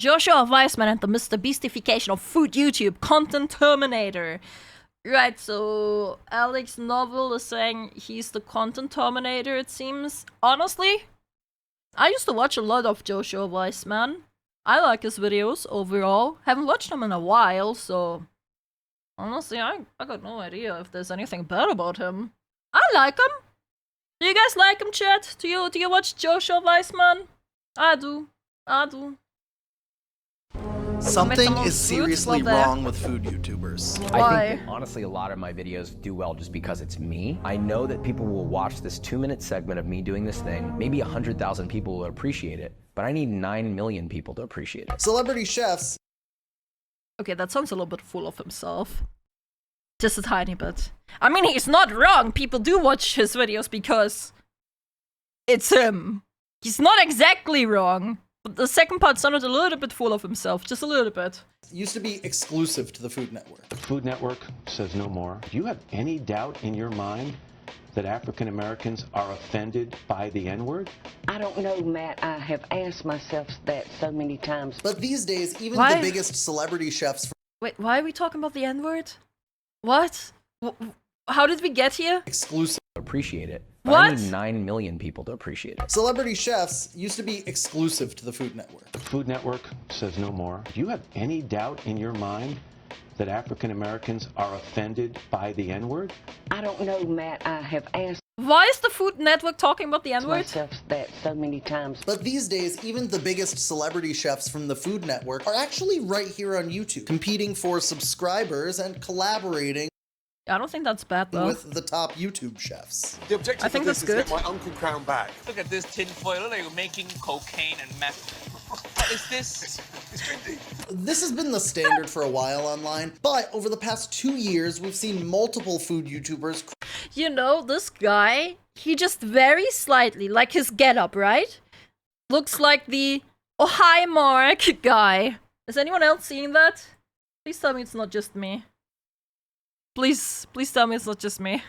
Joshua Weissman and the MrBeast-ification of food YouTube, content Terminator. Right, so Alex Novel is saying he's the content Terminator, it seems. Honestly, I used to watch a lot of Joshua Weissman. I like his videos overall. Haven't watched them in a while, so honestly, I got no idea if there's anything bad about him. I like him. Do you guys like him, chat? Do you watch Joshua Weissman? I do. Something is seriously wrong with food YouTubers. Why? I think that honestly a lot of my videos do well just because it's me. I know that people will watch this 2-minute segment of me doing this thing. Maybe 100,000 people will appreciate it, but I need 9 million people to appreciate it. Celebrity chefs. Okay, that sounds a little bit full of himself. Just a tiny bit. I mean, he's not wrong. People do watch his videos because it's him. He's not exactly wrong. But the second part sounded a little bit full of himself. Just a little bit. Used to be exclusive to the Food Network. The Food Network says no more. Do you have any doubt in your mind that African Americans are offended by the N-word? I don't know, Matt. I have asked myself that so many times. But these days, even Why? the biggest celebrity chefs Wait, why are we talking about the N-word? What? How did we get here? exclusive. Appreciate it. But What? I need 9 million people to appreciate it. Celebrity chefs used to be exclusive to the Food Network. The Food Network says no more. Do you have any doubt in your mind that African Americans are offended by the N-word? I don't know, Matt. I have asked Why is the Food Network talking about the N-word? myself that so many times. But these days, even the biggest celebrity chefs from the Food Network are actually right here on YouTube, competing for subscribers and collaborating I don't think that's bad though. with the top YouTube chefs. The objective I think of this that's is good. get my Uncle Crown back. Look at this tin foil. Look like you're making cocaine and meth. What is this? It's trendy. This has been the standard for a while online, but over the past 2 years, we've seen multiple food YouTubers You know, this guy, he just very slightly, like his getup, right? Looks like the Oh Hi Mark guy. Is anyone else seeing that? Please tell me it's not just me. Please tell me it's not just me.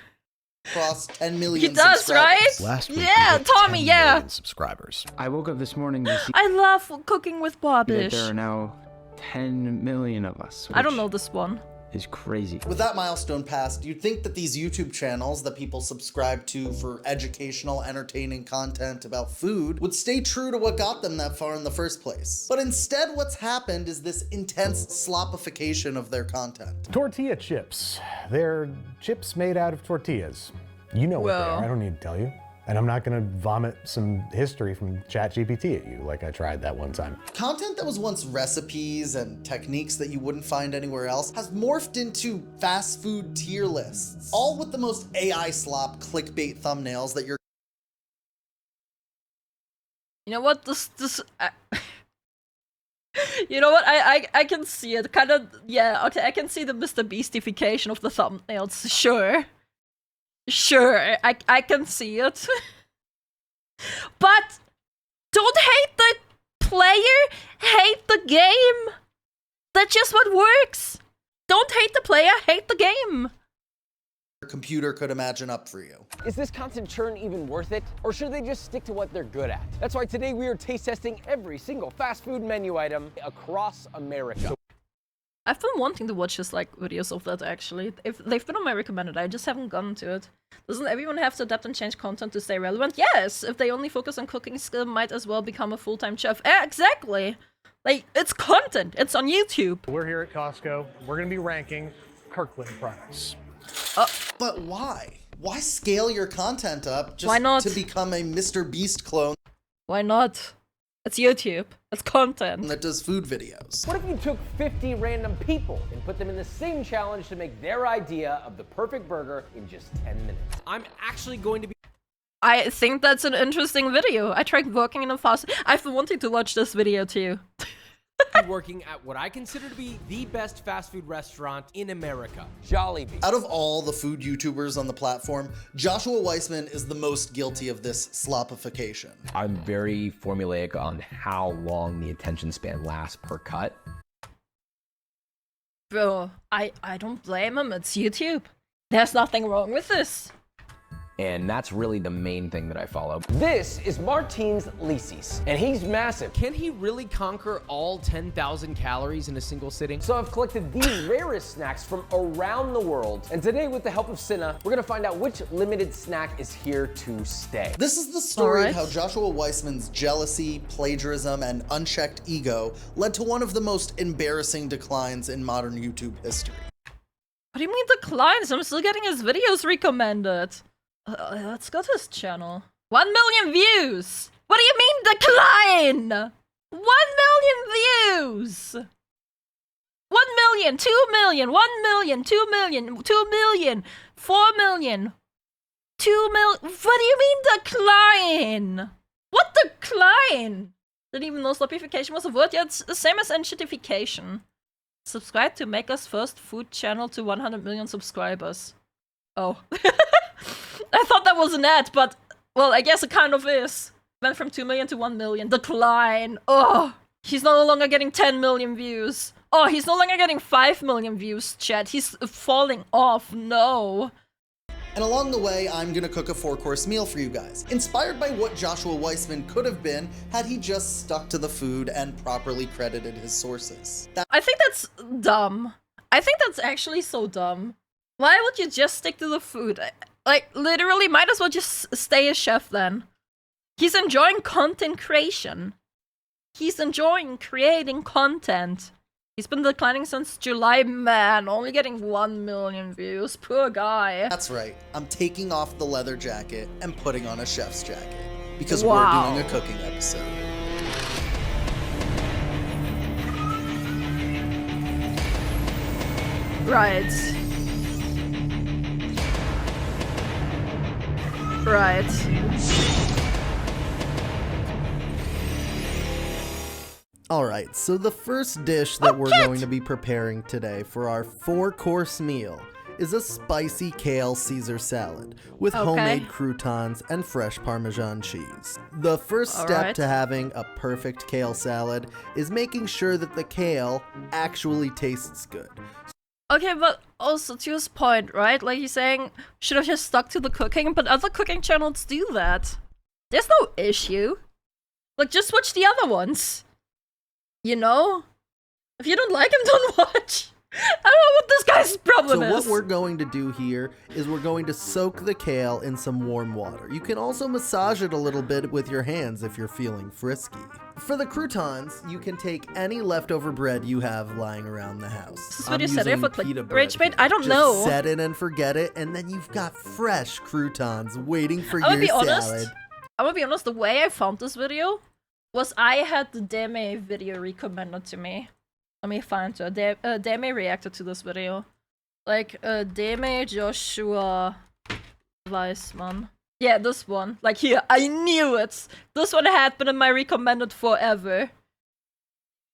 cross 10 million He does, subscribers. right? Last week, Yeah, we hit Tommy, 10 yeah. million subscribers. I woke up this morning to see I love cooking with that Bobbish. there are now 10 million of us. I don't which know this one. Is crazy. With that milestone passed, you'd think that these YouTube channels that people subscribe to for educational, entertaining content about food would stay true to what got them that far in the first place. But instead, what's happened is this intense slopification of their content. Tortilla chips. They're chips made out of tortillas. You know what they Well. are, I don't need to tell you. And I'm not gonna vomit some history from ChatGPT at you like I tried that one time. Content that was once recipes and techniques that you wouldn't find anywhere else has morphed into fast food tier lists, all with the most AI slop clickbait thumbnails that you're You know what? You know what? I can see it. Kind of, yeah, okay, I can see the MrBeast-ification of the thumbnails. Sure, I can see it. But don't hate the player, hate the game. That's just what works. Don't hate the player, hate the game. computer could imagine up for you. Is this constant churn even worth it? Or should they just stick to what they're good at? That's why today we are taste testing every single fast food menu item across America. I've been wanting to watch his videos of that actually. If they've been on my recommended, I just haven't gotten to it. Doesn't everyone have to adapt and change content to stay relevant? Yes! If they only focus on cooking skill, might as well become a full-time chef. Yeah, exactly! Like, it's content! It's on YouTube! We're here at Costco. We're gonna be ranking Kirkland products. But why? Why scale your content up just Why not? to become a Mr. Beast clone Why not? It's YouTube. It's content. that does food videos? What if you took 50 random people and put them in the same challenge to make their idea of the perfect burger in just 10 minutes? I'm actually going to be I think that's an interesting video. I tried working in a fast... I've been wanting to watch this video too. working at what I consider to be the best fast food restaurant in America, Jollibee. Out of all the food YouTubers on the platform, Joshua Weissman is the most guilty of this slopification. I'm very formulaic on how long the attention span lasts per cut. Bro, I don't blame him. It's YouTube. There's nothing wrong with this. And that's really the main thing that I follow. This is Martins Lisis, and he's massive. Can he really conquer all 10,000 calories in a single sitting? So I've collected the rarest snacks from around the world, and today with the help of Cinna, we're gonna find out which limited snack is here to stay. This is the story All of right. how Joshua Weissman's jealousy, plagiarism, and unchecked ego led to one of the most embarrassing declines in modern YouTube history. What do you mean declines? I'm still getting his videos recommended. Let's go to his channel. 1 million views! What do you mean decline? 1 million views! 1 million, 2 million, 1 million, 2 million, 2 million, 4 million, 2 million. What do you mean decline? What decline? Didn't even know slopification was a word. Yeah, it's the same as enshittification. Subscribe to make us first food channel to 100 million subscribers. Oh. I thought that was an ad, but, well, I guess it kind of is. Went from 2 million to 1 million. Decline. Oh, he's no longer getting 10 million views. Oh, he's no longer getting 5 million views, chat. He's falling off. No. And along the way, I'm gonna cook a 4-course meal for you guys, inspired by what Joshua Weissman could have been had he just stuck to the food and properly credited his sources. I think that's dumb. I think that's actually so dumb. Why would you just stick to the food? Like, literally, might as well just stay a chef then. He's enjoying content creation. He's enjoying creating content. He's been declining since July, man. Only getting 1 million views. Poor guy. That's right, I'm taking off the leather jacket and putting on a chef's jacket, because Wow. we're doing a cooking episode. Right. Right. Alright, so the first dish that we're going to be preparing today for our 4-course meal is a spicy kale Caesar salad with homemade croutons and fresh Parmesan cheese. The first step Alright. to having a perfect kale salad is making sure that the kale actually tastes good. Okay, but also to his point, right? Like he's saying, should have just stuck to the cooking, but other cooking channels do that. There's no issue. Like, just watch the other ones. You know? If you don't like him, don't watch. I don't know what this guy's problem So is. what we're going to do here is we're going to soak the kale in some warm water. You can also massage it a little bit with your hands if you're feeling frisky. For the croutons, you can take any leftover bread you have lying around the house. This video set using for pita rage bread bait? here. I don't Just know. set it and forget it, and then you've got fresh croutons waiting for I'm your gonna be honest. salad. I'm gonna be honest, the way I found this video was I had the Deme video recommended to me. Let me find her. Deme reacted to this video. Like, Deme Joshua Weissman. Yeah, this one. Like, here, I knew it! This one had been in my recommended forever.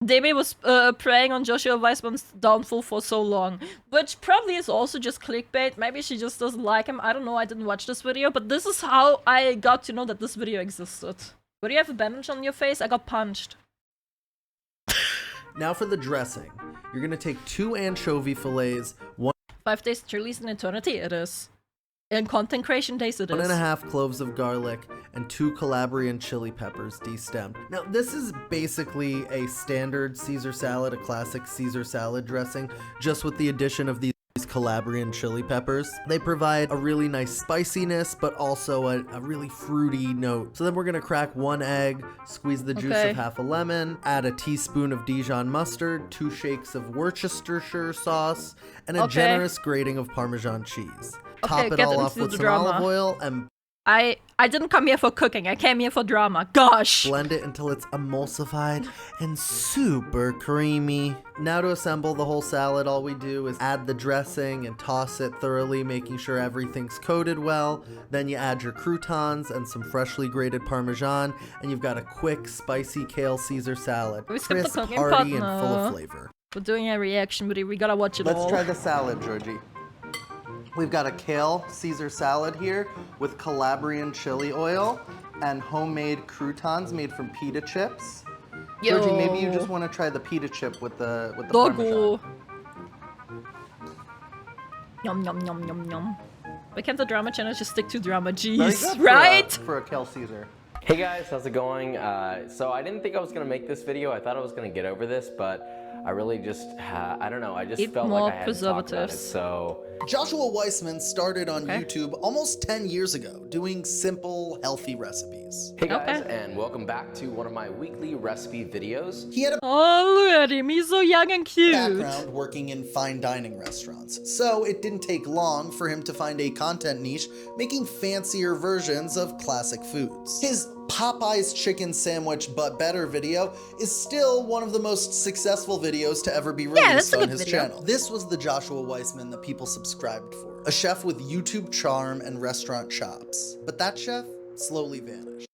Deme was preying on Joshua Weissman's downfall for so long. Which probably is also just clickbait. Maybe she just doesn't like him. I don't know, I didn't watch this video. But this is how I got to know that this video existed. Why do you have a bandage on your face? I got punched. Now for the dressing. You're gonna take 2 anchovy fillets, 5 days to release an eternity, it is. In content creation days, it is. 1.5 cloves of garlic, and 2 Calabrian chili peppers destemmed. Now, this is basically a standard Caesar salad, a classic Caesar salad dressing, just with the addition of these Calabrian chili peppers. They provide a really nice spiciness, but also a really fruity note. So then we're gonna crack 1 egg, squeeze the juice of half a lemon, add a teaspoon of Dijon mustard, 2 shakes of Worcestershire sauce, and a generous grating of Parmesan cheese. Top it all off with some olive oil and I didn't come here for cooking, I came here for drama. Gosh! blend it until it's emulsified and super creamy. Now to assemble the whole salad, all we do is add the dressing and toss it thoroughly, making sure everything's coated well. Then you add your croutons and some freshly grated Parmesan, and you've got a quick, spicy kale Caesar salad. We skipped the Crisp, cooking hearty, part? and full No. of flavor. We're doing a reaction video, we gotta watch it all. Let's try the salad, Georgie. We've got a kale Caesar salad here with Calabrian chili oil and homemade croutons made from pita chips. Georgie, maybe you just want to try the pita chip with the Parmesan. Yum yum yum yum yum. Why can't the drama channel just stick to drama? Very Jeez, good right? for a Kel Caesar. Hey guys, how's it going? So I didn't think I was gonna make this video. I thought I was gonna get over this, but I really just, I don't know, I just Eat felt more like I had to talk about it, preservatives. so... Joshua Weissman started on YouTube almost 10 years ago, doing simple, healthy recipes. Hey guys, and welcome back to one of my weekly recipe videos. He had a Oh, look at him. He's so young and cute. background working in fine dining restaurants, so it didn't take long for him to find a content niche making fancier versions of classic foods. His Popeye's chicken sandwich but better video is still one of the most successful videos to ever be released on his channel. This was the Joshua Weissman that people subscribed for. A chef with YouTube charm and restaurant chops. But that chef slowly vanished.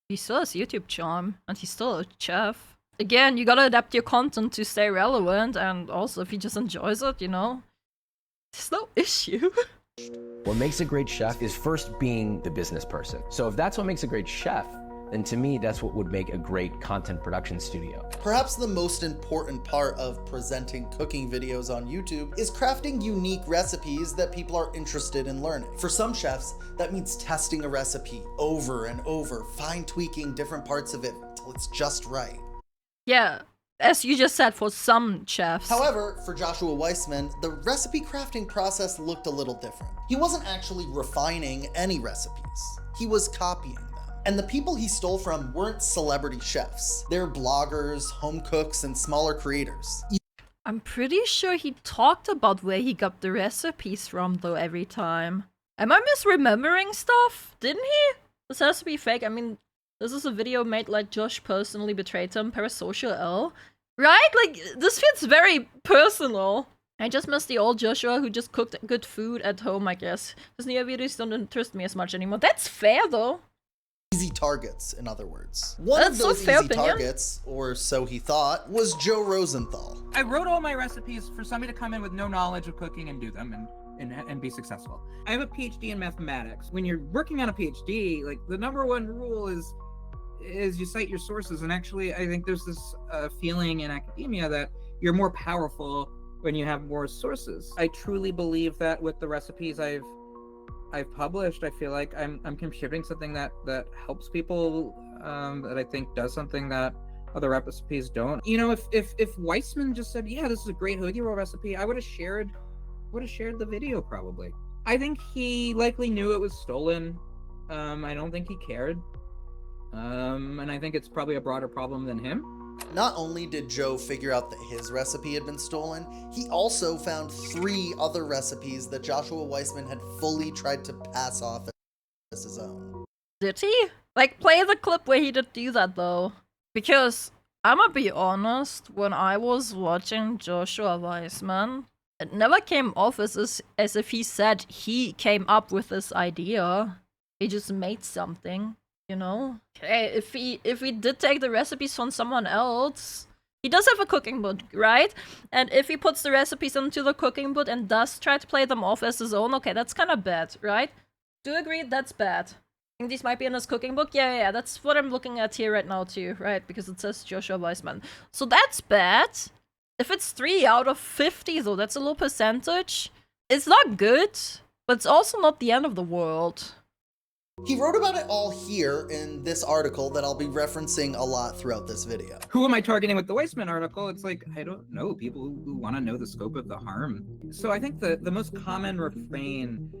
He still has YouTube charm, and he's still a chef. Again, you gotta adapt your content to stay relevant, and also if he just enjoys it, you know, there's no issue. What makes a great chef is first being the business person. So if that's what makes a great chef, then to me, that's what would make a great content production studio. Perhaps the most important part of presenting cooking videos on YouTube is crafting unique recipes that people are interested in learning. For some chefs, that means testing a recipe over and over, fine tweaking different parts of it until it's just right. Yeah, as you just said, for some chefs. However, for Joshua Weissman, the recipe crafting process looked a little different. He wasn't actually refining any recipes. He was copying them. And the people he stole from weren't celebrity chefs. They're bloggers, home cooks, and smaller creators. I'm pretty sure he talked about where he got the recipes from, though, every time. Am I misremembering stuff? Didn't he? This has to be fake. I mean, this is a video made like Josh personally betrayed him, parasocial L. Right? Like, this feels very personal. I just miss the old Joshua who just cooked good food at home, I guess. His new videos don't interest me as much anymore. That's fair, though. Easy targets, in other words. One That's of those so fair easy opinion. targets, or so he thought, was Joe Rosenthal. I wrote all my recipes for somebody to come in with no knowledge of cooking and do them and be successful. I have a PhD in mathematics. When you're working on a PhD, like the number one rule is you cite your sources. And actually, I think there's this feeling in academia that you're more powerful when you have more sources. I truly believe that with the recipes I've published, I feel like I'm contributing something that helps people, that I think does something that other recipes don't. You know, if Weissman just said, yeah, this is a great hoagie roll recipe, I would have shared the video probably. I think he likely knew it was stolen. I don't think he cared. And I think it's probably a broader problem than him. Not only did Joe figure out that his recipe had been stolen, he also found 3 other recipes that Joshua Weissman had fully tried to pass off as his own. Did he? Like, play the clip where he did do that, though. Because, I'ma be honest, when I was watching Joshua Weissman, it never came off as if he said he came up with this idea. He just made something. You know? Okay, if he did take the recipes from someone else, he does have a cooking book, right? And if he puts the recipes into the cooking book and does try to play them off as his own, okay, that's kind of bad, right? Do you agree that's bad? I think these might be in his cooking book. Yeah, that's what I'm looking at here right now too, right? Because it says Joshua Weissman. So that's bad. If it's 3 out of 50 though, that's a low percentage. It's not good, but it's also not the end of the world. He wrote about it all here in this article that I'll be referencing a lot throughout this video. Who am I targeting with the Weissman article? It's like, I don't know, people who want to know the scope of the harm. So I think the most common refrain,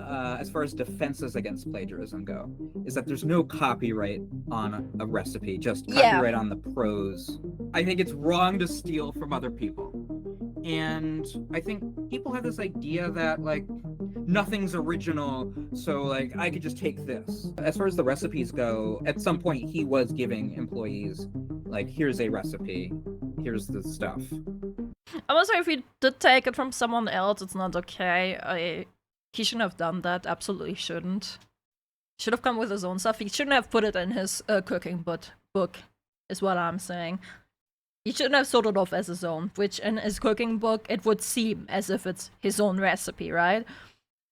as far as defenses against plagiarism go, is that there's no copyright on a recipe, just copyright on the prose. I think it's wrong to steal from other people. And I think people have this idea that, like, nothing's original, so, like, I could just take this. As far as the recipes go, at some point he was giving employees, like, here's a recipe, here's the stuff. I must say, if he did take it from someone else, it's not okay. He shouldn't have done that, absolutely shouldn't. Should have come with his own stuff. He shouldn't have put it in his cooking book, is what I'm saying. He shouldn't have sold it off as his own, which in his cooking book, it would seem as if it's his own recipe, right?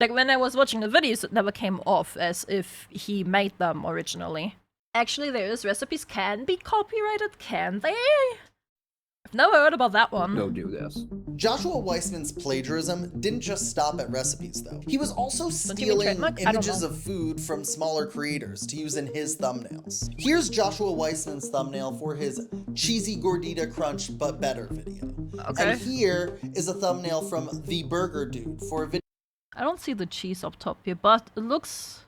Like, when I was watching the videos, it never came off as if he made them originally. Actually, those recipes can be copyrighted, can they? I Never heard about that one. Go do this. Joshua Weissman's plagiarism didn't just stop at recipes, though. He was also you mean stealing trademark? I don't images know. of food from smaller creators to use in his thumbnails. Here's Joshua Weissman's thumbnail for his cheesy gordita crunch but better video. Okay. And here is a thumbnail from The Burger Dude for a video I don't see the cheese up top here, but it looks...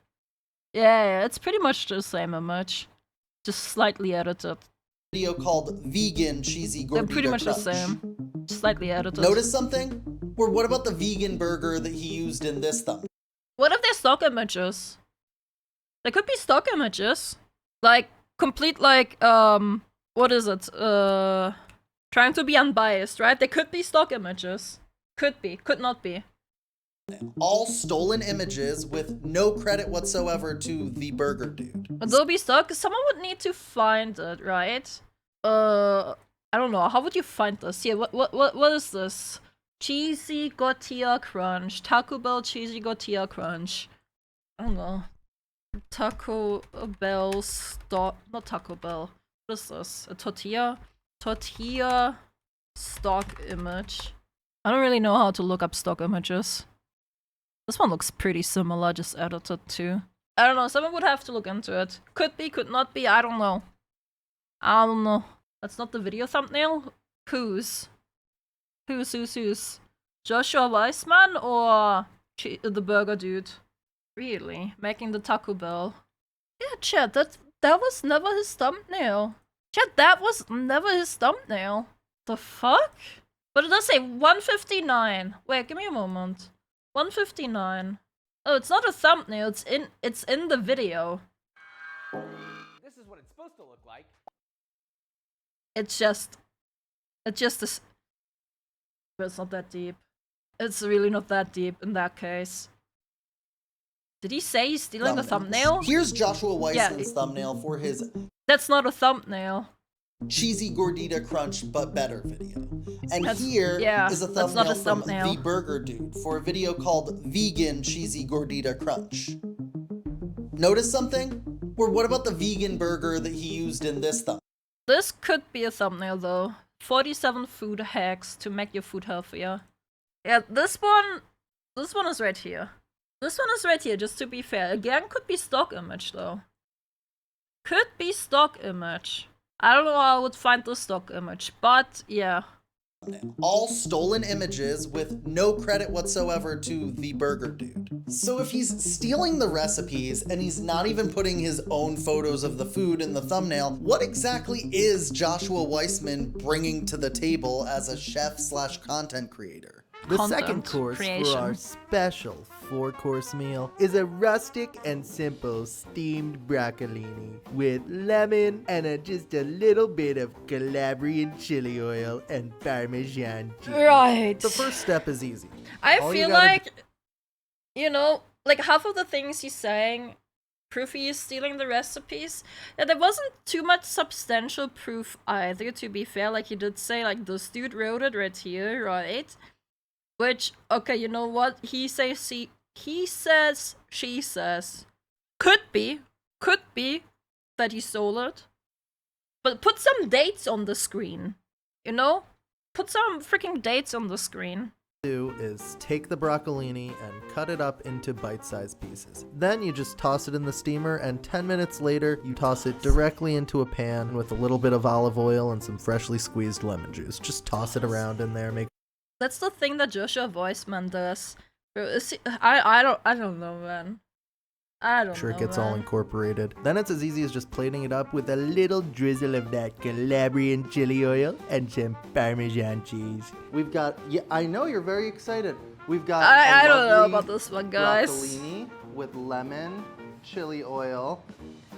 Yeah, it's pretty much the same image. Just slightly edited. called Vegan Cheesy Gordita They're pretty much Crunch. the same. Slightly edited. Notice something? Or what about the vegan burger that he used in this thumbnail? What if they're stock images? They could be stock images. Like, complete, like, what is it? Trying to be unbiased, right? They could be stock images. Could be, could not be. All stolen images with no credit whatsoever to The Burger Dude. Adobe stock, someone would need to find it, right? I don't know. How would you find this? Yeah, what is this? Cheesy Tortilla Crunch. Taco Bell Cheesy Tortilla Crunch. I don't know. Taco Bell stock. Not Taco Bell. What is this? A tortilla? Tortilla stock image. I don't really know how to look up stock images. This one looks pretty similar, just edited too. I don't know, someone would have to look into it. Could be, could not be, I don't know. I don't know. That's not the video thumbnail? Whose? Whose? Joshua Weissman or the Burger Dude? Really? Making the Taco Bell? Yeah, chat, that was never his thumbnail. Chat, that was never his thumbnail. The fuck? But it does say 159. Wait, give me a moment. 159. Oh, it's not a thumbnail, it's in the video. This is what it's supposed to look like. It's just this. But it's not that deep. It's really not that deep in that case. Did he say he's stealing the thumbnail? Here's Joshua Weissman's thumbnail for his That's not a thumbnail. cheesy gordita crunch but better video. And That's- here yeah, is a that's not thumbnail a from thumbnail. The Burger Dude for a video called Vegan Cheesy Gordita Crunch. Notice something? Or what about the vegan burger that he used in this thumbnail? This could be a thumbnail though. 47 food hacks to make your food healthier. Yeah, this one is right here. This one is right here, just to be fair. Again, could be stock image though. Could be stock image. I don't know how I would find the stock image, but yeah. All stolen images with no credit whatsoever to The Burger Dude. So if he's stealing the recipes and he's not even putting his own photos of the food in the thumbnail, what exactly is Joshua Weissman bringing to the table as a chef/content creator? The Content second course creation. for our special 4-course meal is a rustic and simple steamed broccolini with lemon and just a little bit of Calabrian chili oil and Parmesan cheese. Right. The first step is easy. I All you feel gotta like, you know, like half of the things he's saying, proof he is stealing the recipes. Yeah, there wasn't too much substantial proof either, to be fair. Like he did say, like, this dude wrote it right here, right? Which, okay, you know what? He says, she says. Could be that he stole it. But put some dates on the screen, you know? Put some freaking dates on the screen. do is take the broccolini and cut it up into bite-sized pieces. Then you just toss it in the steamer, and 10 minutes later you toss it directly into a pan with a little bit of olive oil and some freshly squeezed lemon juice. Just toss it around in there. That's the thing that Joshua Weissman does. Bro, I don't know, man. I don't Sure know, it gets man. all incorporated. Then it's as easy as just plating it up with a little drizzle of that Calabrian chili oil and some Parmesan cheese. We've got, yeah, I know you're very excited. We've got I a don't know lovely about this one, guys. broccolini with lemon, chili oil,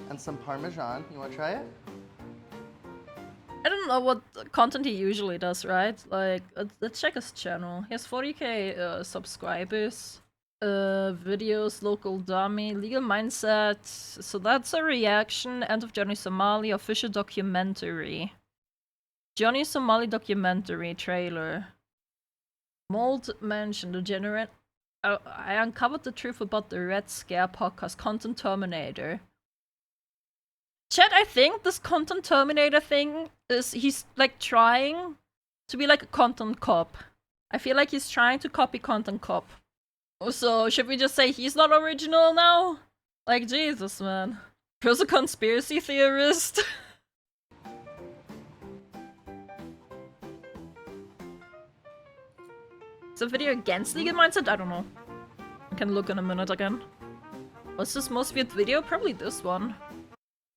and some Parmesan. You want to try it? I don't know what content he usually does, right? Like, let's check his channel. He has 40k subscribers. Videos, local dummy, legal mindset. So that's a reaction. End of Johnny Somali official documentary. Johnny Somali documentary trailer. Mold mentioned the generate. I uncovered the truth about the Red Scare podcast. Content Terminator. Chat, I think this Content Terminator thing is he's like trying to be like a content cop. I feel like he's trying to copy Content Cop. So, should we just say he's not original now? Like, Jesus, man. Who's a conspiracy theorist? Is a video against legal mindset? I don't know. I can look in a minute again. What's this most viewed video? Probably this one.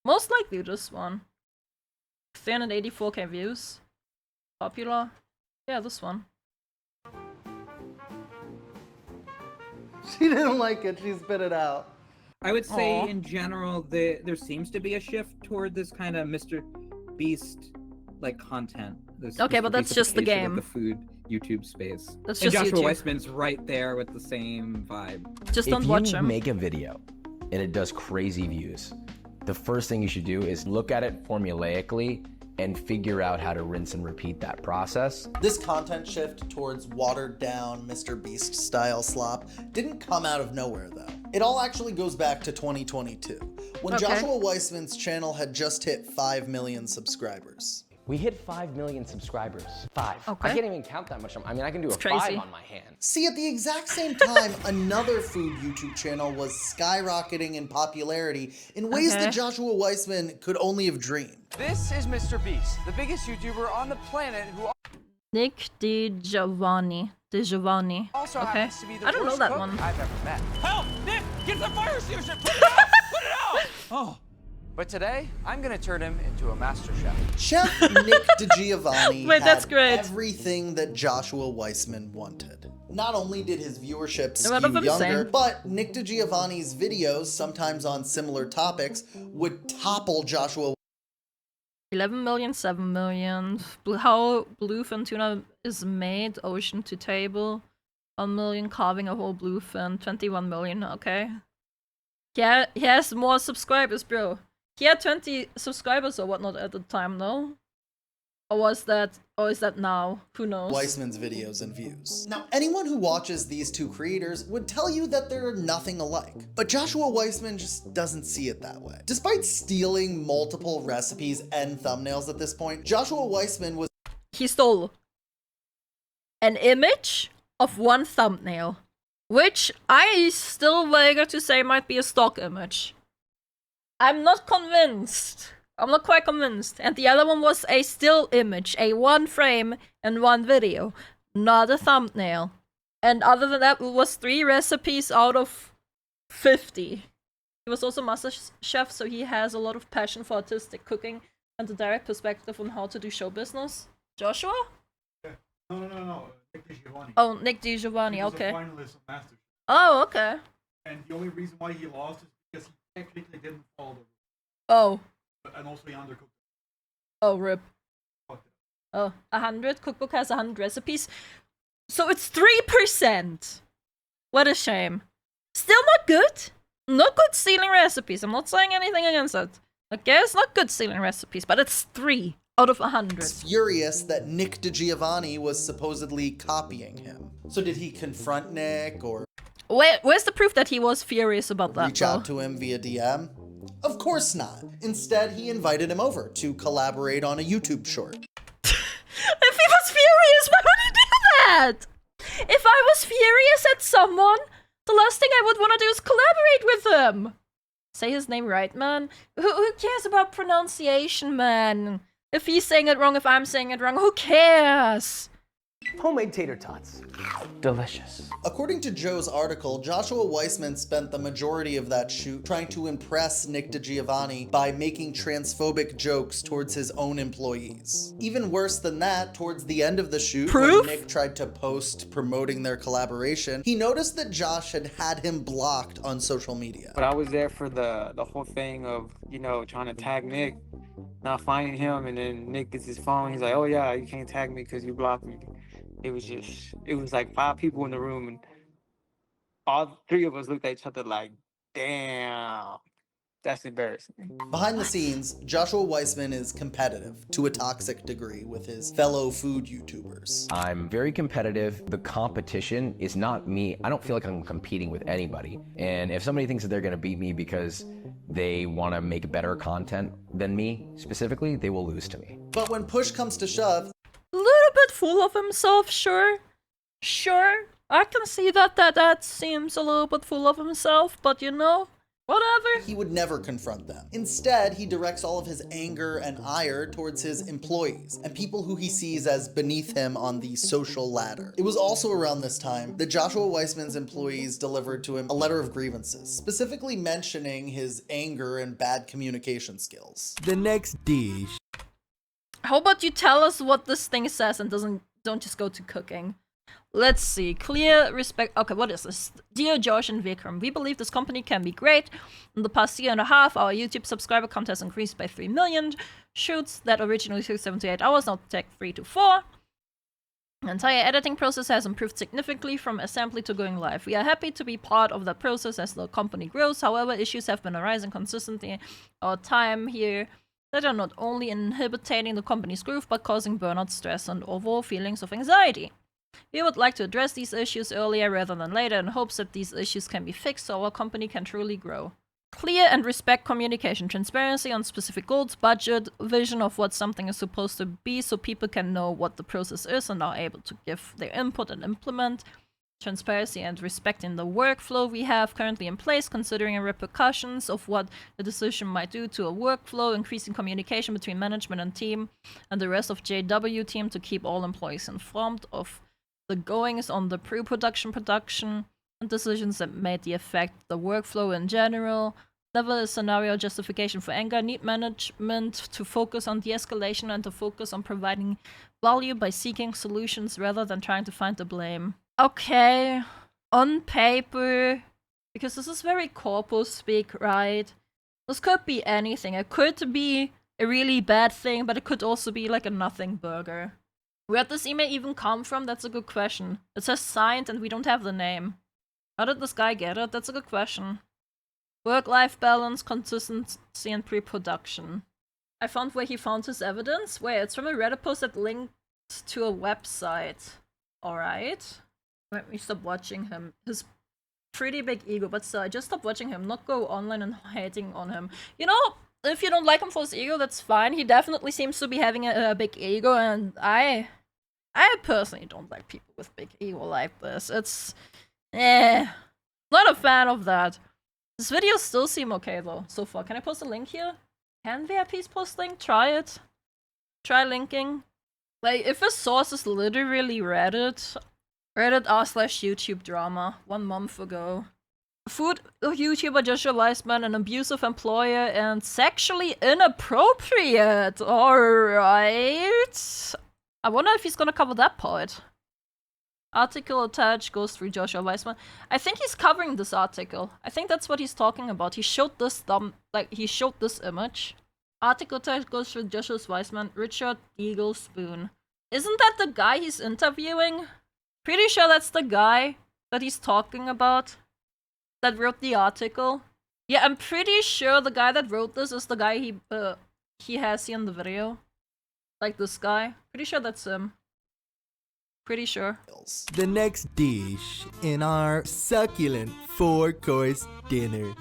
Most likely this one. 384k views. Popular. Yeah, this one. She didn't like it, she spit it out. I would say Aw. in general, there seems to be a shift toward this kind of Mr. Beast like content. This Okay, Mr. but that's just the Beast-ification of game. the food YouTube space. That's and just Joshua YouTube. Weissman's right there with the same vibe. Just If don't watch you him. make a video and it does crazy views, the first thing you should do is look at it formulaically and figure out how to rinse and repeat that process. This content shift towards watered down Mr. Beast style slop didn't come out of nowhere though. It all actually goes back to 2022, when Okay. Joshua Weissman's channel had just hit 5 million subscribers. We hit 5 million subscribers. 5. Okay. I can't even count that much. I mean, I can do It's a 5 crazy. on my hand. See, at the exact same time, another food YouTube channel was skyrocketing in popularity in ways Okay. that Joshua Weissman could only have dreamed. This is Mr. Beast, the biggest YouTuber on the planet who Nick DiGiovanni. also Okay. happens to be the I don't know worst that cook one. I've ever met. Help! Nick! Get the fire extinguisher! Put it out! Put it out! Oh. But today, I'm gonna turn him into a master chef. Chef Nick DiGiovanni Wait, that's had great. everything that Joshua Weissman wanted. Not only did his viewership What of skew them younger, same? but Nick DiGiovanni's videos, sometimes on similar topics, would topple Joshua 11 million, 7 million. How bluefin tuna is made, ocean to table. 1 million carving a whole bluefin. 21 million, okay. Yeah, he has more subscribers, bro. He had 20 subscribers or whatnot at the time, no? Or is that now? Who knows? Weissman's videos and views. Now, anyone who watches these two creators would tell you that they're nothing alike. But Joshua Weissman just doesn't see it that way. Despite stealing multiple recipes and thumbnails at this point, Joshua Weissman was He stole an image of one thumbnail, which I still wager to say might be a stock image. I'm not convinced. I'm not quite convinced. And the other one was a still image, a one frame and one video, not a thumbnail. And other than that, it was 3 recipes out of 50. He was also master chef, so he has a lot of passion for artistic cooking and a direct perspective on how to do show business. Joshua? No. Nick DiGiovanni. Oh, Nick DiGiovanni, He was okay. a finalist of MasterChef. Oh, okay. And the only reason why he lost is because he technically didn't follow the rules. Oh. And also he undercooked. Oh, rip. Oh, 100? Cookbook has 100 recipes. So it's 3%. What a shame. Still not good. Not good stealing recipes. I'm not saying anything against it. Okay, it's not good stealing recipes, but it's 3 out of 100. furious that Nick DiGiovanni was supposedly copying him. So did he confront Nick or Where's the proof that he was furious about that, reach out to him via DM? Of course not. Instead, he invited him over to collaborate on a YouTube short. If he was furious, why would he do that? If I was furious at someone, the last thing I would want to do is collaborate with them. Say his name right, man. Who cares about pronunciation, man? If he's saying it wrong, if I'm saying it wrong, who cares? Homemade tater tots. Delicious. According to Joe's article, Joshua Weissman spent the majority of that shoot trying to impress Nick DiGiovanni by making transphobic jokes towards his own employees. Even worse than that, towards the end of the shoot, Proof? when Nick tried to post promoting their collaboration, he noticed that Josh had him blocked on social media. But I was there for the whole thing of, you know, trying to tag Nick, not finding him, and then Nick gets his phone. He's like, oh yeah, you can't tag me because you blocked me. It was like 5 people in the room, and all 3 of us looked at each other like, damn, that's embarrassing. Behind the scenes, Joshua Weissman is competitive to a toxic degree with his fellow food YouTubers. I'm very competitive. The competition is not me. I don't feel like I'm competing with anybody. And if somebody thinks that they're gonna beat me because they wanna make better content than me specifically, they will lose to me. But when push comes to shove, little bit full of himself, sure. Sure, I can see that seems a little bit full of himself, but you know, whatever. He would never confront them. Instead, he directs all of his anger and ire towards his employees and people who he sees as beneath him on the social ladder. It was also around this time that Joshua Weissman's employees delivered to him a letter of grievances, specifically mentioning his anger and bad communication skills. The next dish. How about you tell us what this thing says and don't just go to cooking? Let's see. Clear respect. Okay, what is this? Dear Josh and Vikram, we believe this company can be great. In the past year and a half, our YouTube subscriber count has increased by 3 million. Shoots that originally took 7 to 8 hours now take 3 to 4. The entire editing process has improved significantly from assembly to going live. We are happy to be part of that process as the company grows. However, issues have been arising consistently our time here that are not only inhibiting the company's growth but causing burnout, stress, and overall feelings of anxiety. We would like to address these issues earlier rather than later in hopes that these issues can be fixed so our company can truly grow. Clear and respect communication, transparency on specific goals, budget, vision of what something is supposed to be so people can know what the process is and are able to give their input and implement. Transparency and respect in the workflow we have currently in place, considering the repercussions of what the decision might do to a workflow, increasing communication between management and team and the rest of JW team to keep all employees informed of the goings on the pre-production, production, and decisions that may affect the workflow in general. Never a scenario justification for anger. Need management to focus on de-escalation and to focus on providing value by seeking solutions rather than trying to find the blame. Okay, on paper, because this is very corpus speak, right? This could be anything. It could be a really bad thing, but it could also be like a nothing burger. Where did this email even come from? That's a good question. It says signed and we don't have the name. How did this guy get it? That's a good question. Work-life balance, consistency, and pre-production. I found where he found his evidence. Wait, it's from a Reddit post that linked to a website. Alright. Let me stop watching him. His pretty big ego, but still, I just stopped watching him, not go online and hating on him. You know, if you don't like him for his ego, that's fine. He definitely seems to be having a big ego, and I personally don't like people with big ego like this. It's, not a fan of that. This videos still seem okay though, so far. Can I post a link here? Can VIPs post link? Try it. Try linking. Like, if a source is literally Reddit r/YouTube drama 1 month ago. Food YouTuber Joshua Weissman, an abusive employer and sexually inappropriate. Alright. I wonder if he's gonna cover that part. Article attached goes through Joshua Weissman. I think he's covering this article. I think that's what he's talking about. He showed this he showed this image. Article attached goes through Joshua Weissman, Richard Eagle Spoon. Isn't that the guy he's interviewing? Pretty sure that's the guy that he's talking about. That wrote the article. Yeah, I'm pretty sure the guy that wrote this is the guy he has here in the video. Like this guy. Pretty sure that's him. Pretty sure. The next dish in our succulent 4-course dinner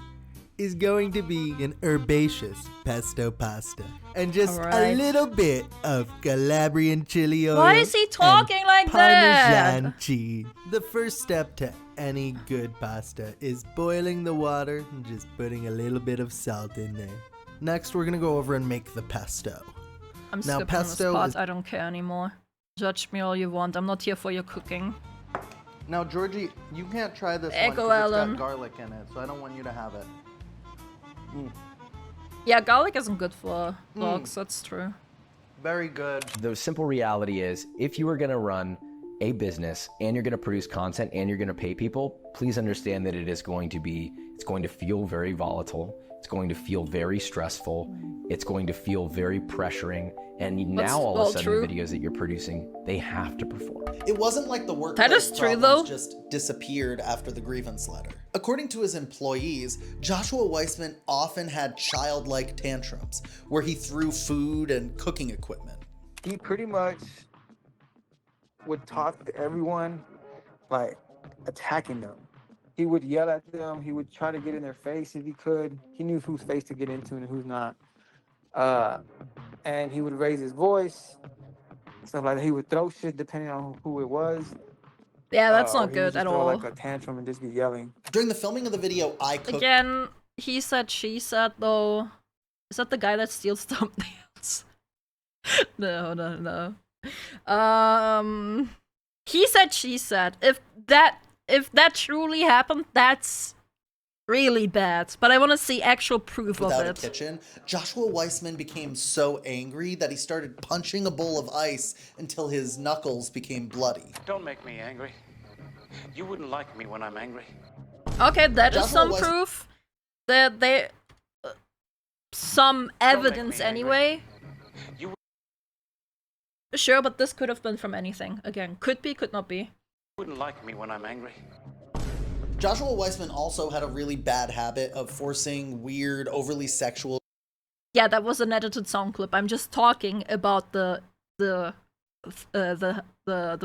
is going to be an herbaceous pesto pasta. And just a little bit of Calabrian chili oil. Why is he talking like Parmesan that? cheese. The first step to any good pasta is boiling the water and just putting a little bit of salt in there. Next, we're gonna go over and make the pesto. I'm skipping this part. I don't care anymore. Judge me all you want. I'm not here for your cooking. Now, Georgie, you can't try this one because KoAlan. it's got garlic in it, so I don't want you to have it. Yeah, garlic isn't good for dogs, that's true. Very good. The simple reality is, if you are going to run a business and you're going to produce content and you're going to pay people, please understand that it's going to feel very volatile. It's going to feel very stressful. It's going to feel very pressuring. And now all of a sudden the videos that you're producing, they have to perform. It wasn't like the workplace problems just disappeared after the grievance letter. According to his employees, Joshua Weissman often had childlike tantrums where he threw food and cooking equipment. He pretty much would talk to everyone like attacking them. He would yell at them. He would try to get in their face if he could. He knew whose face to get into and who's not. And he would raise his voice. stuff like that. He would throw shit depending on who it was. Yeah, that's Or not he would good just at throw all. like a tantrum and just be yelling. During the filming of the video, I cooked. Again, he said, she said, though. Is that the guy that steals thumbnails? No. He said, she said. If that truly happened, that's really bad. But I want to see actual proof of Without it. a kitchen, Joshua Weissman became so angry that he started punching a bowl of ice until his knuckles became bloody. Don't make me angry. You wouldn't like me when I'm angry. Okay, that is Joshua some Weiss- proof that they some evidence anyway. Sure, but this could have been from anything. Again, could be, could not be. You wouldn't like me when I'm angry. Joshua Weissman also had a really bad habit of forcing weird, overly sexual. Yeah, that was an edited sound clip. I'm just talking about the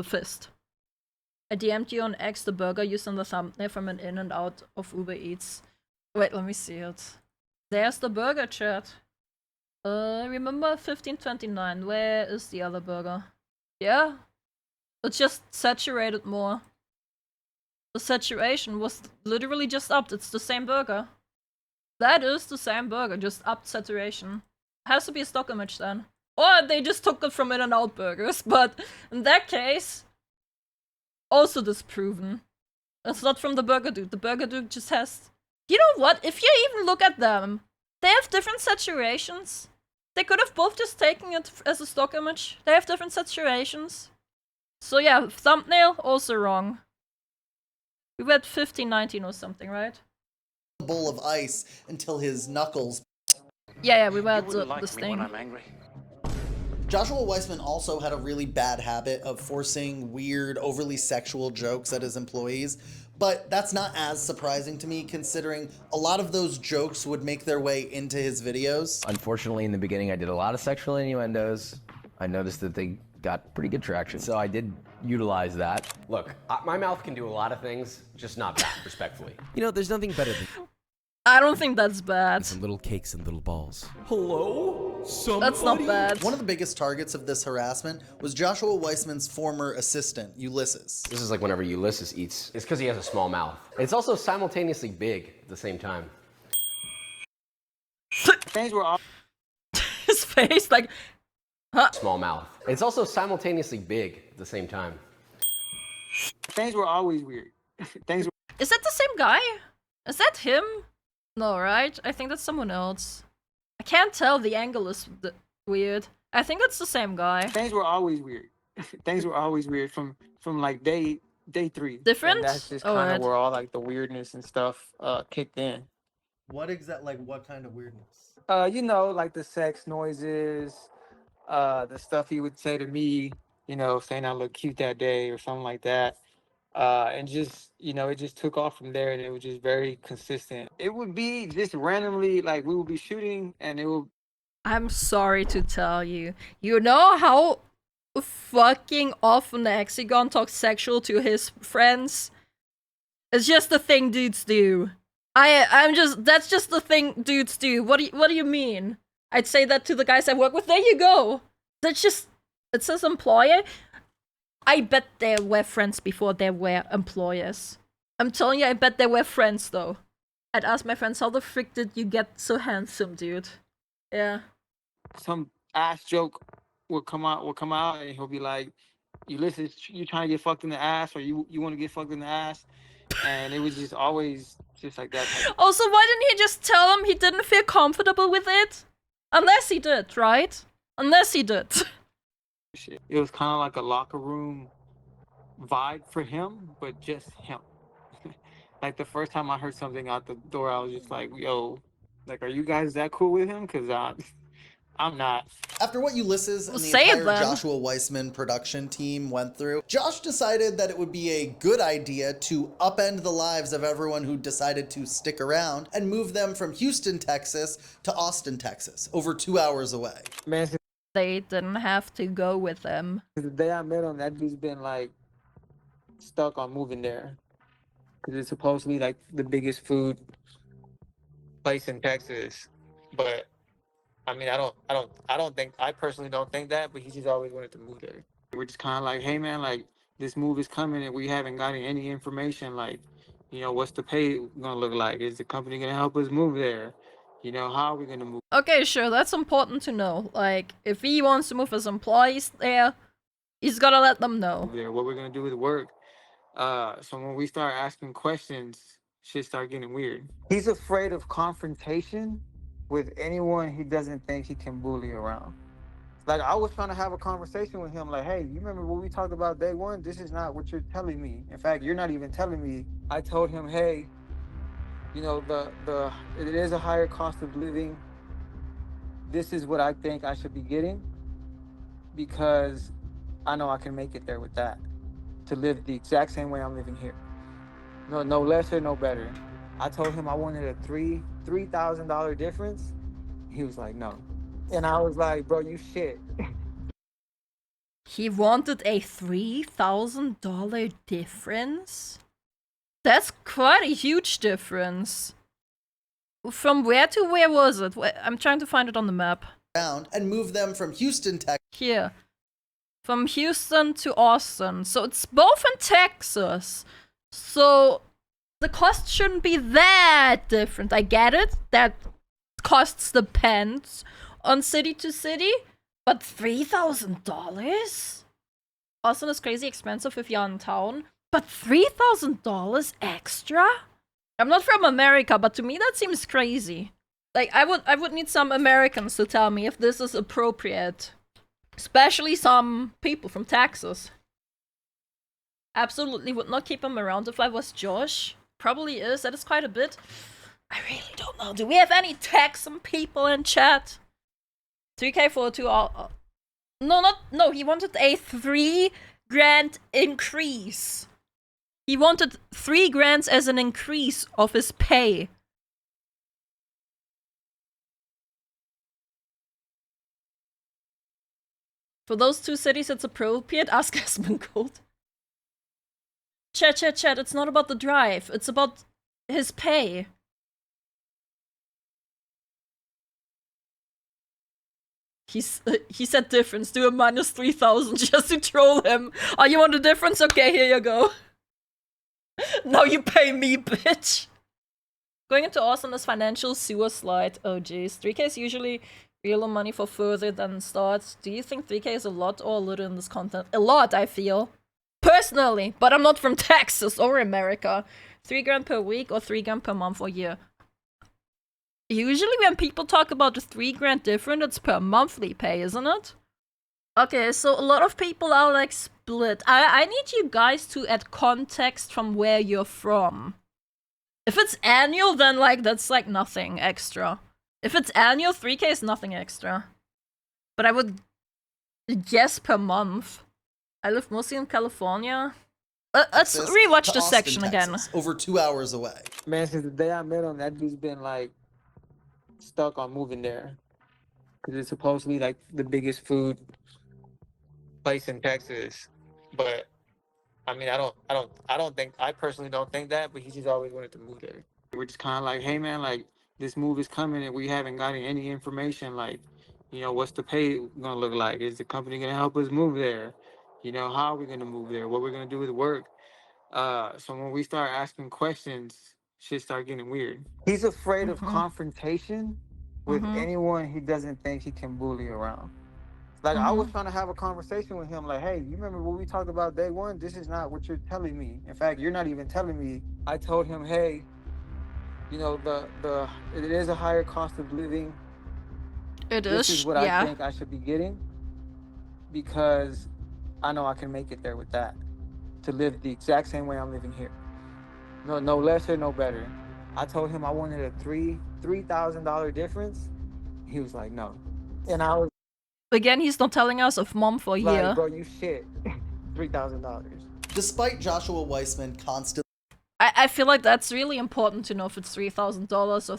fist. I DM'd you on X the burger used on the thumbnail from an in and out of Uber Eats. Wait, let me see it. There's the burger, chat. Remember 1529? Where is the other burger? Yeah, it's just saturated more. The saturation was literally just upped. It's the same burger. That is the same burger, just upped saturation. Has to be a stock image then. Or they just took it from In-N-Out Burgers, but in that case, also disproven. It's not from the Burger Dude. The Burger Dude just has... You know what? If you even look at them, they have different saturations. They could have both just taken it as a stock image. They have different saturations. So yeah, thumbnail, also wrong. We were at 1519 or something, right? Bowl of ice until his knuckles. Yeah, we were You at wouldn't like this me thing. when I'm angry. Joshua Weissman also had a really bad habit of forcing weird, overly sexual jokes at his employees, but that's not as surprising to me considering a lot of those jokes would make their way into his videos. Unfortunately, in the beginning, I did a lot of sexual innuendos. I noticed that they got pretty good traction, so I did utilize that. Look, my mouth can do a lot of things, just not that, respectfully. You know, there's nothing better than I don't think that's bad. some little cakes and little balls. Hello? That's not bad. One of the biggest targets of this harassment was Joshua Weissman's former assistant, Ulysses. This is like whenever Ulysses eats. It's because he has a small mouth. It's also simultaneously big at the same time. Things were all His face, like, huh? Small mouth. It's also simultaneously big at the same time. things were always weird. Things were Is that the same guy? Is that him? No, right? I think that's someone else. I can't tell. The angle is weird. I think it's the same guy. things were always weird. Things were always weird from like day 3. Different? And that's just Oh, kind of right. where all like the weirdness and stuff kicked in. What what kind of weirdness? You know, like the sex noises, the stuff he would say to me, you know, saying I look cute that day or something like that. And just, you know, it just took off from there and it was just very consistent. It would be just randomly, like we would be shooting and it would. I'm sorry to tell you. You know how fucking often the Hexagon talks sexual to his friends? It's just the thing dudes do. That's just the thing dudes do. What do you mean? I'd say that to the guys I work with. There you go. That's just, it says employer. I bet they were friends before they were employers. I'm telling you, I bet they were friends though. I'd ask my friends, how the frick did you get so handsome, dude? Yeah. Some ass joke would come out and he'll be like, Ulysses, you trying to get fucked in the ass or you want to get fucked in the ass? And it was just always just like that. Also, why didn't he just tell him he didn't feel comfortable with it? Unless he did, right? Unless he did. Shit. It was kind of like a locker room vibe for him, but just him. Like the first time I heard something out the door, I was just like, yo, like, are you guys that cool with him? Because I'm not. After what Ulysses and the Say it, entire then. Joshua Weissman production team went through, Josh decided that it would be a good idea to upend the lives of everyone who decided to stick around and move them from Houston, Texas to Austin, Texas, over 2 hours away. Man, since They didn't have to go with them. the day I met him, that dude's been like stuck on moving there. Because it's supposedly like the biggest food place in Texas. But I mean, I personally don't think that, but he just always wanted to move there. We're just kind of like, hey man, like this move is coming and we haven't gotten any information. Like, you know, what's the pay gonna look like? Is the company gonna help us move there? You know, how are we gonna move Okay, sure, that's important to know. Like, if he wants to move his employees there, he's gotta let them know. there? What we're gonna do with work? So when we start asking questions, shit start getting weird. He's afraid of confrontation with anyone he doesn't think he can bully around. Like, I was trying to have a conversation with him, like, hey, you remember what we talked about day one? This is not what you're telling me. In fact, you're not even telling me. I told him, hey, you know, it is a higher cost of living. This is what I think I should be getting because I know I can make it there with that. To live the exact same way I'm living here. No less or no better. I told him I wanted a $3,000 difference. He was like, no. And I was like, bro, you shit. He wanted a $3,000 difference? That's quite a huge difference. From where to where was it? I'm trying to find it on the map. And move them from Houston, Texas. Here. From Houston to Austin. So it's both in Texas. So the cost shouldn't be that different. I get it. That costs depends on city to city. But $3,000? Austin is crazy expensive if you're in town. But $3,000 extra? I'm not from America, but to me that seems crazy. Like, I would need some Americans to tell me if this is appropriate. Especially some people from Texas. Absolutely would not keep him around if I was Josh. Probably is, that is quite a bit. I really don't know. Do we have any Texan people in chat? 3K for 2 hours. No, he wanted a $3,000 increase. He wanted $3,000 as an increase of his pay. For those two cities, it's appropriate. Ask Asmongold. Chat, it's not about the drive. It's about his pay. He said difference. Do a minus 3,000 just to troll him. Oh, you want a difference? Okay, here you go. Now you pay me, bitch. Going into Austin is financial suicide. Oh, jeez. 3K is usually real money for further than starts. Do you think 3K is a lot or a little in this content? A lot, I feel. Personally, but I'm not from Texas or America. $3,000 per week or $3,000 per month or year. Usually when people talk about the $3,000 different, it's per monthly pay, isn't it? Okay, so a lot of people are like split. I need you guys to add context from where you're from. If it's annual, then like that's like nothing extra. If it's annual, 3K is nothing extra. But I would guess per month. I live mostly in California. Let's rewatch this section Texas, again. Over 2 hours away. Man, since the day I met him, that dude's been like stuck on moving there. Cause it's supposedly like the biggest food place in Texas. But I mean, I personally don't think that, but he just always wanted to move there. We're just kind of like, hey man, like this move is coming and we haven't gotten any information. Like, you know, what's the pay gonna look like? Is the company gonna help us move there? You know, how are we gonna move there? What we're gonna do with work? So when we start asking questions, shit start getting weird. He's afraid of confrontation with anyone he doesn't think he can bully around. Like, I was trying to have a conversation with him, like, hey, you remember what we talked about day one? This is not what you're telling me. In fact, you're not even telling me. I told him, hey, you know, it is a higher cost of living. This is what I think I should be getting because I know I can make it there with that. To live the exact same way I'm living here. No less or no better. I told him I wanted a $3,000 difference. He was like, no. And I was Again, he's not telling us of month or year. like, bro, you shit. $3,000. Despite Joshua Weissman constantly I feel like that's really important to know if it's $3,000 or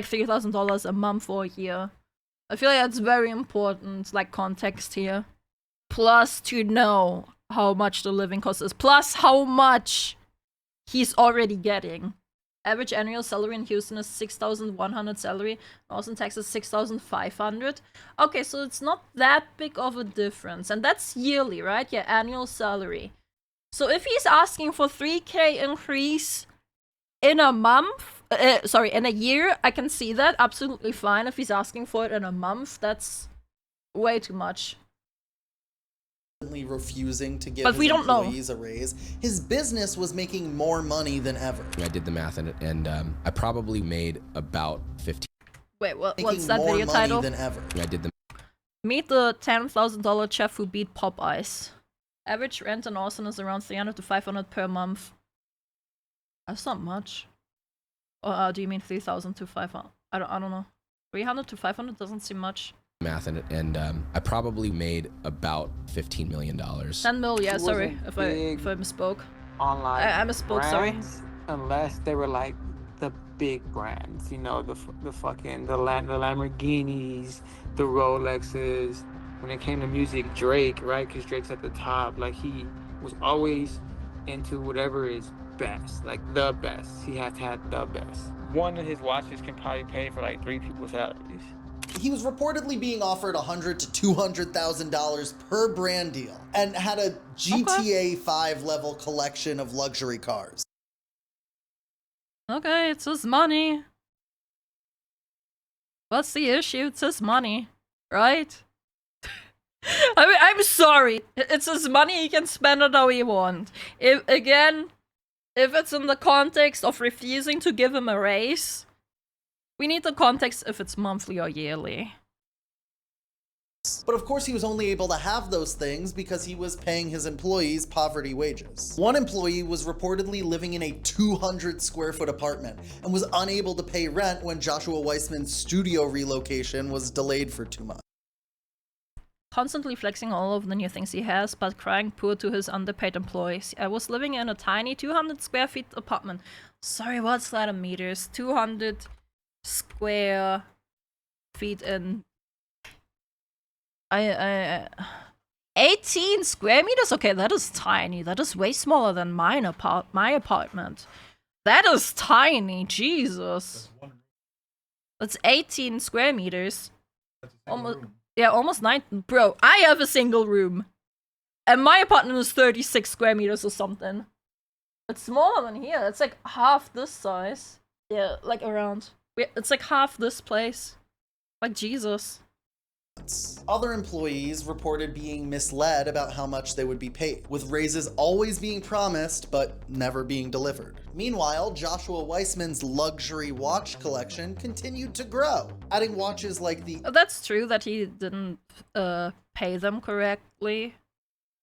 $3,000 a month or a year. I feel like that's very important, like context here. Plus to know how much the living cost is. Plus how much he's already getting. Average annual salary in Houston is 6,100 salary. Austin, Texas, 6,500. Okay, so it's not that big of a difference. And that's yearly, right? Yeah, annual salary. So if he's asking for 3K increase in a month, in a year, I can see that absolutely fine. If he's asking for it in a month, that's way too much. Refusing to give But we his don't know. employees a raise, his business was making more money than ever. I did the math and I probably made about 15. Wait, what's Making that more video money title? Than ever. I did the. Meet the $10,000 chef who beat Popeyes. Average rent in Austin is around 300 to 500 per month. That's not much. Or do you mean 3,000 to 500? I don't know. 300 to 500 doesn't seem much. Math and I probably made about $15 million. 10 mil, yeah, sorry if I misspoke. Online I misspoke, sorry. brands, unless they were like the big brands, you know, the Lamborghinis, the Rolexes. When it came to music, Drake, right? Because Drake's at the top. Like, he was always into whatever is best, like the best. He had to have the best. One of his watches can probably pay for like 3 people's salaries. He was reportedly being offered $100,000 to $200,000 per brand deal and had a GTA 5 level collection of luxury cars. Okay, it's his money. What's the issue? It's his money, right? I mean, I'm sorry. It's his money. He can spend it how he wants. If it's in the context of refusing to give him a raise, we need the context if it's monthly or yearly. But of course he was only able to have those things because he was paying his employees poverty wages. One employee was reportedly living in a 200 square foot apartment and was unable to pay rent when Joshua Weissman's studio relocation was delayed for 2 months. Constantly flexing all of the new things he has, but crying poor to his underpaid employees. I was living in a tiny 200 square feet apartment. Sorry, what's that in meters? 200 square feet in 18 square meters? Okay, that is tiny. That is way smaller than my apartment. That is tiny, Jesus. That's 18 square meters. Almost 9. Bro, I have a single room. And my apartment is 36 square meters or something. It's smaller than here. It's like half this size. Yeah, like around. It's like half this place. Like, Jesus. Other employees reported being misled about how much they would be paid, with raises always being promised but never being delivered. Meanwhile, Joshua Weissman's luxury watch collection continued to grow, adding watches like the— That's true that he didn't pay them correctly.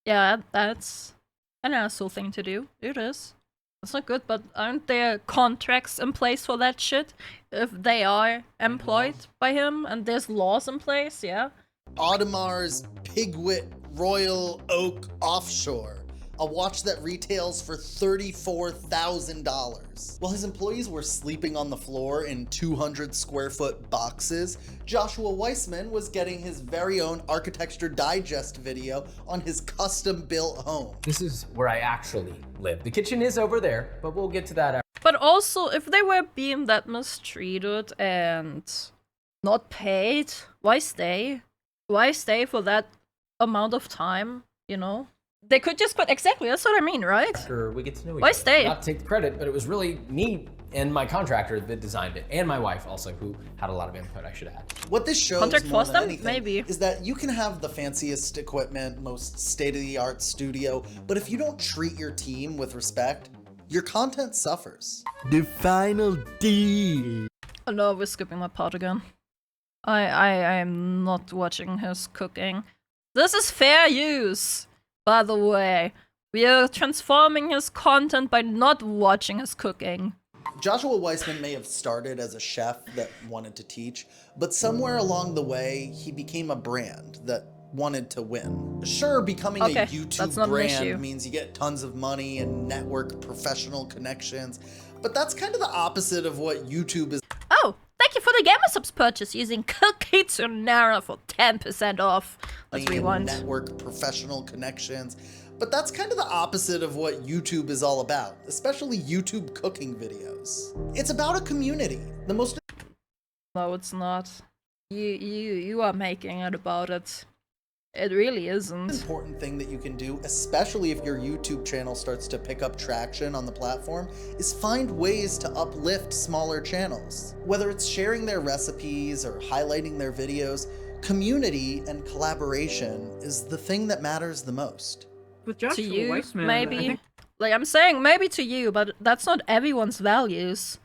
Yeah, that's an asshole thing to do. It is. It's not good, but aren't there contracts in place for that shit? If they are employed by him and there's laws in place, yeah? Audimar's Pigwit Royal Oak Offshore, a watch that retails for $34,000. While his employees were sleeping on the floor in 200 square foot boxes, Joshua Weissman was getting his very own Architecture Digest video on his custom built home. This is where I actually live. The kitchen is over there, but we'll get to that after. But also, if they were being that mistreated and not paid, why stay? Why stay for that amount of time, you know? They could just quit. Exactly, that's what I mean, right? Sure, we get to know each Why other. stay? Not to take the credit, but it was really me and my contractor that designed it, and my wife also, who had a lot of input I should have had. What this shows Contract more force than them? anything Maybe. is that you can have the fanciest equipment, most state-of-the-art studio, but if you don't treat your team with respect, your content suffers. The final deal. Oh no, we're skipping that part again. I am not watching his cooking. This is fair use, by the way. We are transforming his content by not watching his cooking. Joshua Weissman may have started as a chef that wanted to teach, but somewhere along the way, he became a brand that wanted to win. Sure, becoming a YouTube brand means you get tons of money and network professional connections, but that's kind of the opposite of what YouTube is. Oh, thank you for the Gamer Subs purchase using code Kitsunero for 10% off. Let's rewind. Network professional connections. But that's kind of the opposite of what YouTube is all about, especially YouTube cooking videos. It's about a community. The most— No, it's not. You are making it about it. It really isn't. Important thing that you can do, especially if your YouTube channel starts to pick up traction on the platform, is find ways to uplift smaller channels. Whether it's sharing their recipes or highlighting their videos, community and collaboration is the thing that matters the most. With Joshua to you, Weissman, maybe. I think Like I'm saying, maybe to you, but that's not everyone's values.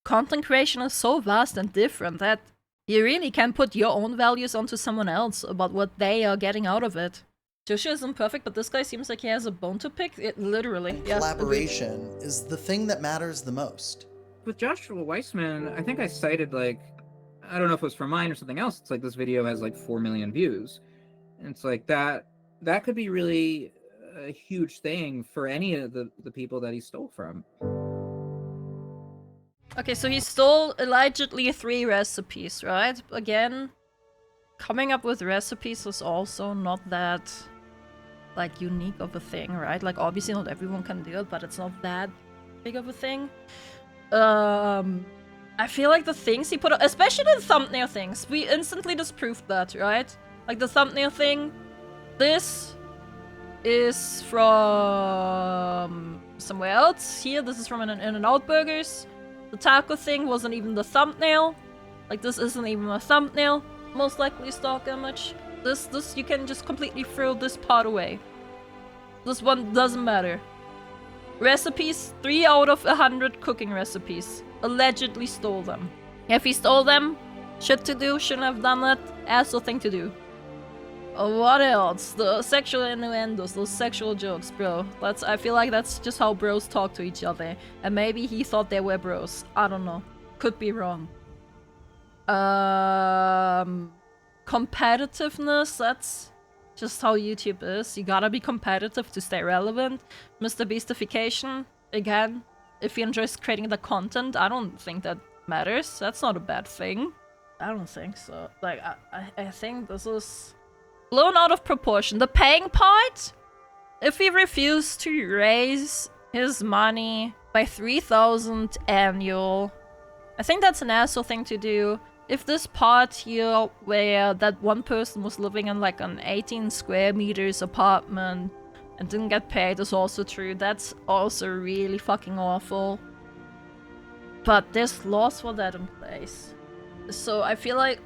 Content creation is so vast and different that you really can put your own values onto someone else about what they are getting out of it. Joshua isn't perfect, but this guy seems like he has a bone to pick. It literally, yeah. Collaboration is the thing that matters the most. with Joshua Weissman, I think I cited, like, I don't know if it was for mine or something else. It's like this video has like 4 million views. And it's like that could be really a huge thing for any of the people that he stole from. Okay, so he stole allegedly 3 recipes, right? Again, coming up with recipes is also not that, like, unique of a thing, right? Like, obviously not everyone can do it, but it's not that big of a thing. I feel like the things he put up, especially the thumbnail things, we instantly disproved that, right? Like, the thumbnail thing, this is from somewhere else. Here, this is from an In-N-Out Burgers. The taco thing wasn't even the thumbnail. Like, this isn't even a thumbnail. Most likely stock image. This, you can just completely throw this part away. This one doesn't matter. Recipes, 3 out of 100 cooking recipes. Allegedly stole them. If he stole them, shit to do, shouldn't have done it, asshole thing to do. What else? The sexual innuendos, those sexual jokes, bro. I feel like that's just how bros talk to each other. And maybe he thought they were bros. I don't know. Could be wrong. Competitiveness, that's just how YouTube is. You gotta be competitive to stay relevant. MrBeast-ification, again, if he enjoys creating the content, I don't think that matters. That's not a bad thing. I don't think so. Like, I think this is blown out of proportion. The paying part, if he refused to raise his money by 3,000 annual, I think that's an asshole thing to do. If this part here, where that one person was living in like an 18 square meters apartment and didn't get paid, is also true, that's also really fucking awful. But there's laws for that in place. So I feel like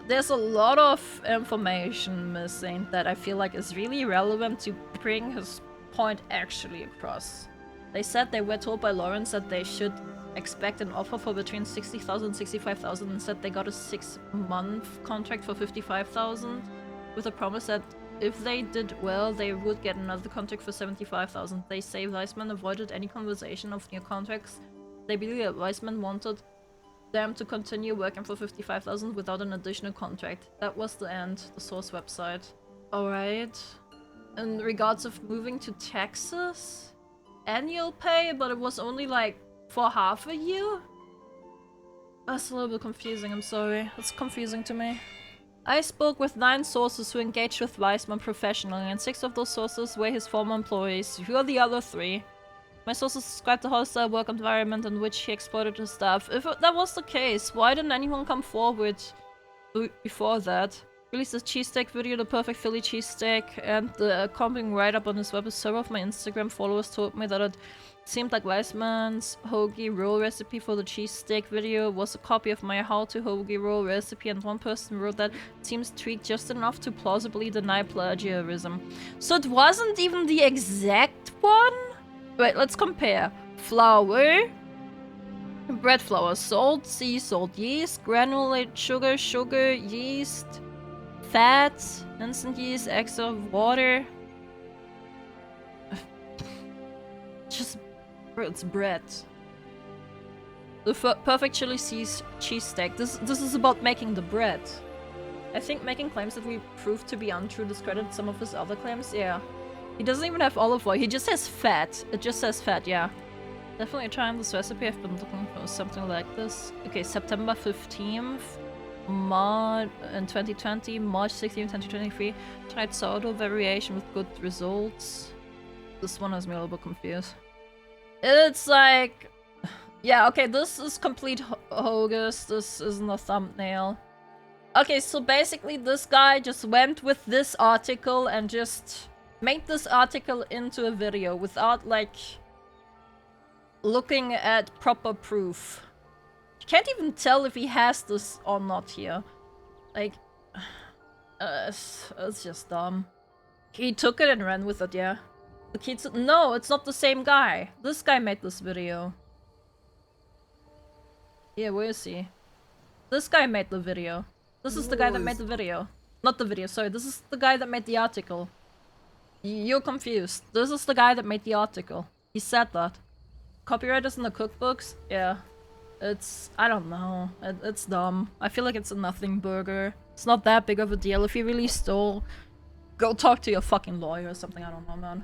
there's a lot of information missing that I feel like is really relevant to bring his point actually across. They said they were told by Lawrence that they should expect an offer for between 60,000 and 65,000. Instead, they got a 6-month contract for 55,000 with a promise that if they did well, they would get another contract for 75,000. They say Weissman avoided any conversation of new contracts. They believe that Weissman wanted them to continue working for 55,000 without an additional contract. That was the end, the source website. Alright. In regards of moving to Texas, annual pay, but it was only like for half a year? That's a little bit confusing, I'm sorry. It's confusing to me. I spoke with 9 sources who engaged with Weissman professionally, and 6 of those sources were his former employees. Who are the other 3? My sources described the hostile work environment in which he exploited his staff. If that was the case, why didn't anyone come forward before that? Released a cheesesteak video, the perfect Philly cheesesteak, and the accompanying write-up on his web. Several of my Instagram followers told me that it seemed like Weissman's hoagie roll recipe for the cheesesteak video was a copy of my how-to hoagie roll recipe, and one person wrote that it seems tweaked just enough to plausibly deny plagiarism. So it wasn't even the exact one? Wait, let's compare. Flour, bread flour, salt, sea salt, yeast, granulated sugar, sugar, yeast, fat, instant yeast, extra water. Just, it's bread. The perfect chili cheesesteak. This is about making the bread. I think making claims that we proved to be untrue discredited some of his other claims. Yeah. He doesn't even have olive oil, he just has fat. It just says fat, yeah. Definitely trying this recipe, I've been looking for something like this. Okay, September 15th, in 2020, March 16th, 2023. Tried sourdough variation with good results. This one has me a little bit confused. It's like... Yeah, okay, this is complete bogus. This isn't a thumbnail. Okay, so basically this guy just went with this article and just made this article into a video without, like, looking at proper proof. You can't even tell if he has this or not here. Like, it's just dumb. He took it and ran with it, yeah. The kids... No, it's not the same guy. This guy made this video. Yeah, where is he? This guy made the video. This is the guy that made the video. Not the video, sorry. This is the guy that made the article. You're confused. This is the guy that made the article. He said that. Copyright is in the cookbooks? Yeah. It's... I don't know. It's dumb. I feel like it's a nothing burger. It's not that big of a deal. If you really stole, go talk to your fucking lawyer or something. I don't know, man.